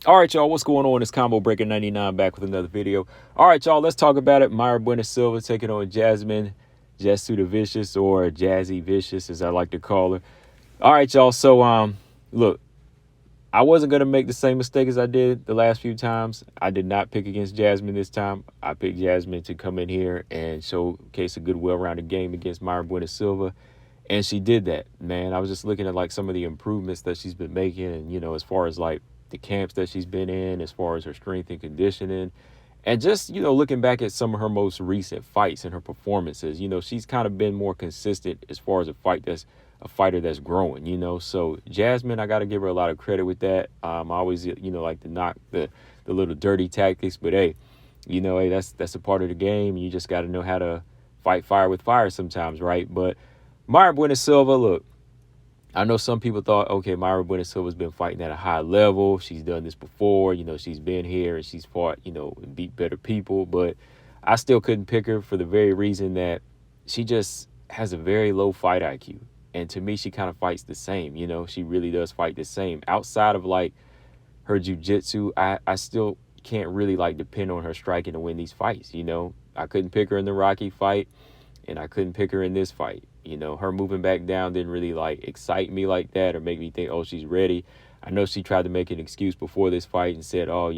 All right, y'all, what's going on? It's Combo Breaker 99 back with another video. All right, y'all, let's talk about it. Mayra Bueno Silva taking on Jasmine Jasudavicius, or Jazzy Vicious, as I like to call her. All right, y'all. So, look, I wasn't going to make the same mistake as I did the last few times. I did not pick against Jasmine this time. I picked Jasmine to come in here and showcase a good, well-rounded game against Mayra Bueno Silva. And she did that, man. I was just looking at like some of the improvements that she's been making, and as far as like the camps that she's been in, as far as her strength and conditioning, and just looking back at some of her most recent fights and her performances. She's kind of been more consistent as far as a fighter that's growing. So Jasmine, I got to give her a lot of credit with that. I always like to knock the little dirty tactics, but hey, hey, that's a part of the game. You just got to know how to fight fire with fire sometimes, right? But Mayra Bueno Silva, look, I know some people thought, okay, Mayra Bueno Silva's been fighting at a high level. She's done this before. She's been here and she's fought, and beat better people. But I still couldn't pick her for the very reason that she just has a very low fight IQ. And to me, she kind of fights the same. She really does fight the same. Outside of like her jiu-jitsu, I still can't really like depend on her striking to win these fights. I couldn't pick her in the Rocky fight, and I couldn't pick her in this fight. Her moving back down didn't really like excite me like that or make me think, oh, she's ready. I know she tried to make an excuse before this fight and said, oh,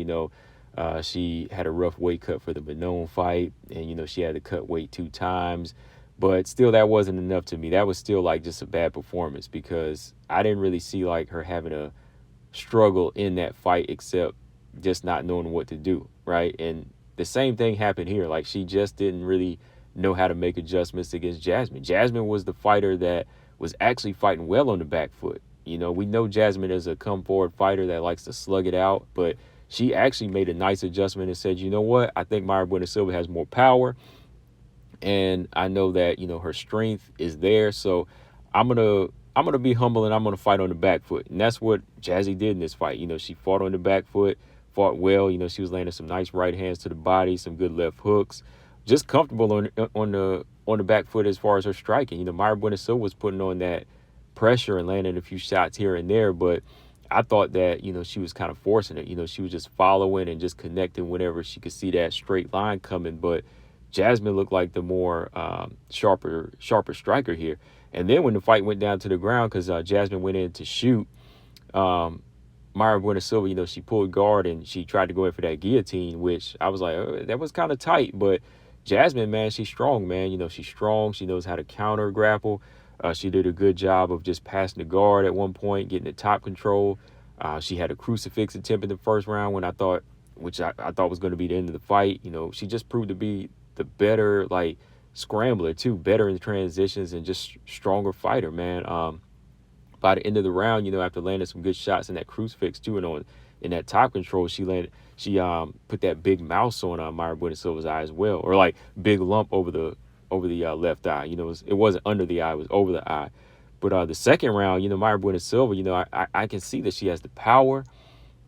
she had a rough weight cut for the Bueno fight, and she had to cut weight 2 times. But still, that wasn't enough to me. That was still like just a bad performance, because I didn't really see like her having a struggle in that fight except just not knowing what to do, right? And the same thing happened here. Like, she just didn't really know how to make adjustments against Jasmine. Jasmine was the fighter that was actually fighting well on the back foot. We know Jasmine is a come forward fighter that likes to slug it out, but she actually made a nice adjustment and said, you know what, I think Mayra Bueno Silva has more power, and I know that her strength is there, so I'm gonna be humble and I'm gonna fight on the back foot. And that's what Jazzy did in this fight. She fought on the back foot, fought well. She was landing some nice right hands to the body, some good left hooks, just comfortable on the back foot as far as her striking. Mayra Bueno Silva was putting on that pressure and landing a few shots here and there, but I thought that she was kind of forcing it. She was just following and just connecting whenever she could see that straight line coming. But Jasmine looked like the more sharper striker here. And then when the fight went down to the ground, because Jasmine went in to shoot, Mayra Bueno Silva, she pulled guard and she tried to go in for that guillotine, which I was like, oh, that was kind of tight. But Jasmine, man, she's strong, man. She's strong. She knows how to counter grapple. She did a good job of just passing the guard at one point, getting the top control. She had a crucifix attempt in the first round which I thought was going to be the end of the fight. She just proved to be the better, like, scrambler too, better in the transitions and just stronger fighter, man. By the end of the round, after landing some good shots in that crucifix too, and in that top control, she put that big mouse on Mayra Bueno Silva's eye as well, or like big lump over the left eye. It wasn't under the eye, it was over the eye. But the second round, Mayra Bueno Silva, I can see that she has the power,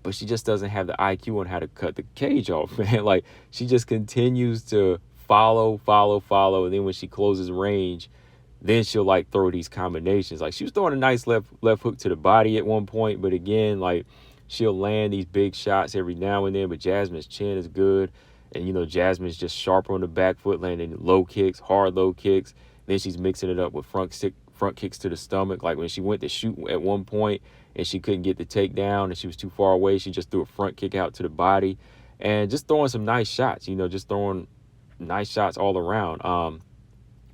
but she just doesn't have the IQ on how to cut the cage off, man. Like, she just continues to follow, and then when she closes range, then she'll like throw these combinations. Like, she was throwing a nice left hook to the body at one point, but again, like, she'll land these big shots every now and then. But Jasmine's chin is good, and Jasmine's just sharper on the back foot, landing low kicks, hard low kicks. Then she's mixing it up with front kicks to the stomach. Like, when she went to shoot at one point and she couldn't get the takedown and she was too far away, she just threw a front kick out to the body, and just throwing some nice shots. Just throwing nice shots all around.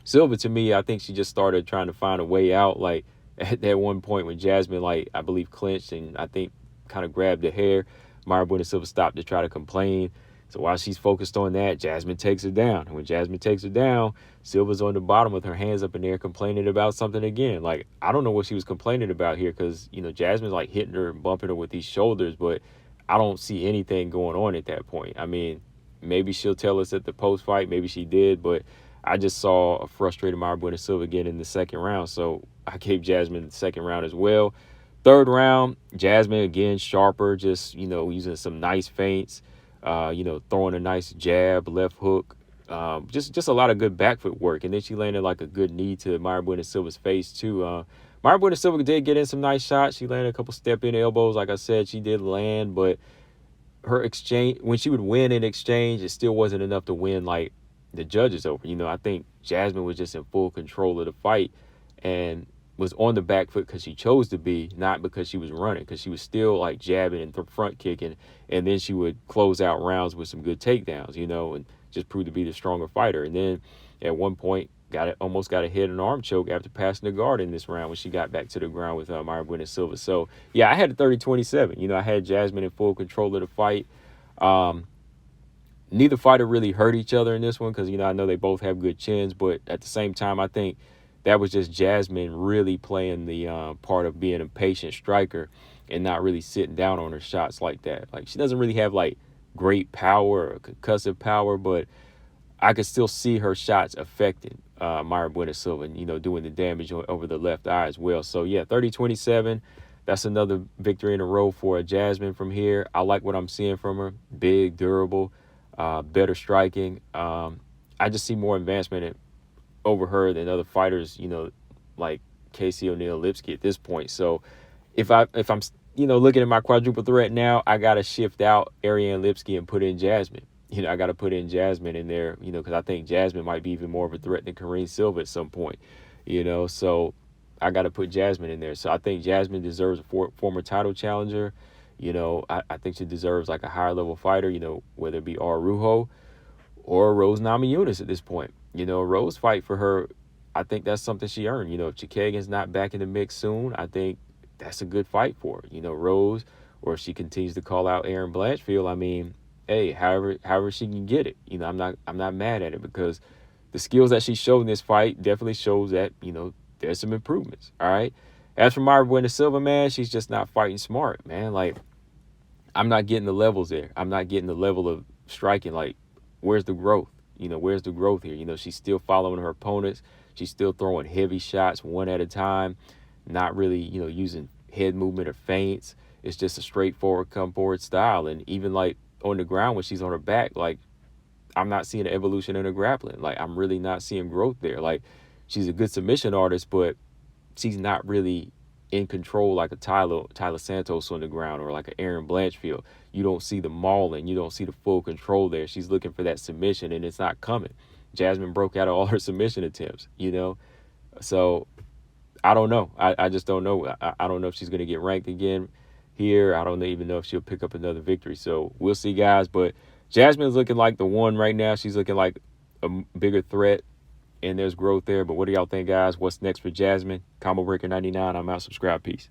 Silva, to me, I think she just started trying to find a way out. Like, at that one point when Jasmine, like, I believe clinched and I think kind of grabbed the hair, Mayra Bueno Silva stopped to try to complain. So while she's focused on that, Jasmine takes her down. And when Jasmine takes her down, Silva's on the bottom with her hands up in there complaining about something again. Like, I don't know what she was complaining about here, because Jasmine's like hitting her and bumping her with these shoulders, but I don't see anything going on at that point. I mean, maybe she'll tell us at the post-fight. Maybe she did, but I just saw a frustrated Mayra Bueno Silva again in the second round. So I gave Jasmine the second round as well. Third round, Jasmine again, sharper, just, using some nice feints, throwing a nice jab, left hook, just a lot of good back foot work. And then she landed like a good knee to Mayra Bueno Silva's face too. Mayra Bueno Silva did get in some nice shots. She landed a couple step-in elbows. Like I said, she did land, but her exchange, when she would win in exchange, it still wasn't enough to win like the judges over. I think Jasmine was just in full control of the fight and was on the back foot because she chose to be, not because she was running, because she was still like jabbing and front kicking, and then she would close out rounds with some good takedowns, and just prove to be the stronger fighter. And then at one point almost got a head and arm choke after passing the guard in this round when she got back to the ground with Mayra Bueno Silva. So yeah, I had a 30-27. I had Jasmine in full control of the fight. Neither fighter really hurt each other in this one because I know they both have good chins, but at the same time, I think that was just Jasmine really playing the part of being a patient striker and not really sitting down on her shots like that. Like, she doesn't really have like great power or concussive power, but I could still see her shots affecting Mayra Bueno Silva and, doing the damage over the left eye as well. So, yeah, 30-27. That's another victory in a row for Jasmine from here. I like what I'm seeing from her. Big, durable, better striking. I just see more advancement over her than other fighters, like Casey O'Neill Lipsky at this point. So if I'm looking at my quadruple threat now, I got to shift out Ariane Lipsky and put in Jasmine. I got to put in Jasmine in there, because I think Jasmine might be even more of a threat than Kareem Silva at some point, so I got to put Jasmine in there. So I think Jasmine deserves a former title challenger. I think she deserves like a higher level fighter, whether it be Arujo or Rose Namajunas at this point. Rose fight for her, I think that's something she earned. If Chikagan's not back in the mix soon, I think that's a good fight for her. Rose, or if she continues to call out Erin Blanchfield, I mean, hey, however she can get it. I'm not mad at it because the skills that she showed in this fight definitely shows that, there's some improvements. All right. As for Mayra Bueno Silva, man, she's just not fighting smart, man. Like, I'm not getting the levels there. I'm not getting the level of striking. Like, where's the growth? Where's the growth here? She's still following her opponents. She's still throwing heavy shots one at a time, not really, using head movement or feints. It's just a straightforward, come forward style. And even like on the ground when she's on her back, like, I'm not seeing an evolution in her grappling. Like, I'm really not seeing growth there. Like, she's a good submission artist, but she's not really in control like a Tyler Santos on the ground or like an Erin Blanchfield. You don't see the mauling. You don't see the full control there. She's looking for that submission, and it's not coming. Jasmine broke out of all her submission attempts, So I don't know. I just don't know. I don't know if she's going to get ranked again here. I don't even know if she'll pick up another victory. So we'll see, guys. But Jasmine's looking like the one right now. She's looking like a bigger threat, and there's growth there. But what do y'all think, guys? What's next for Jasmine? Combo Breaker 99. I'm out. Subscribe. Peace.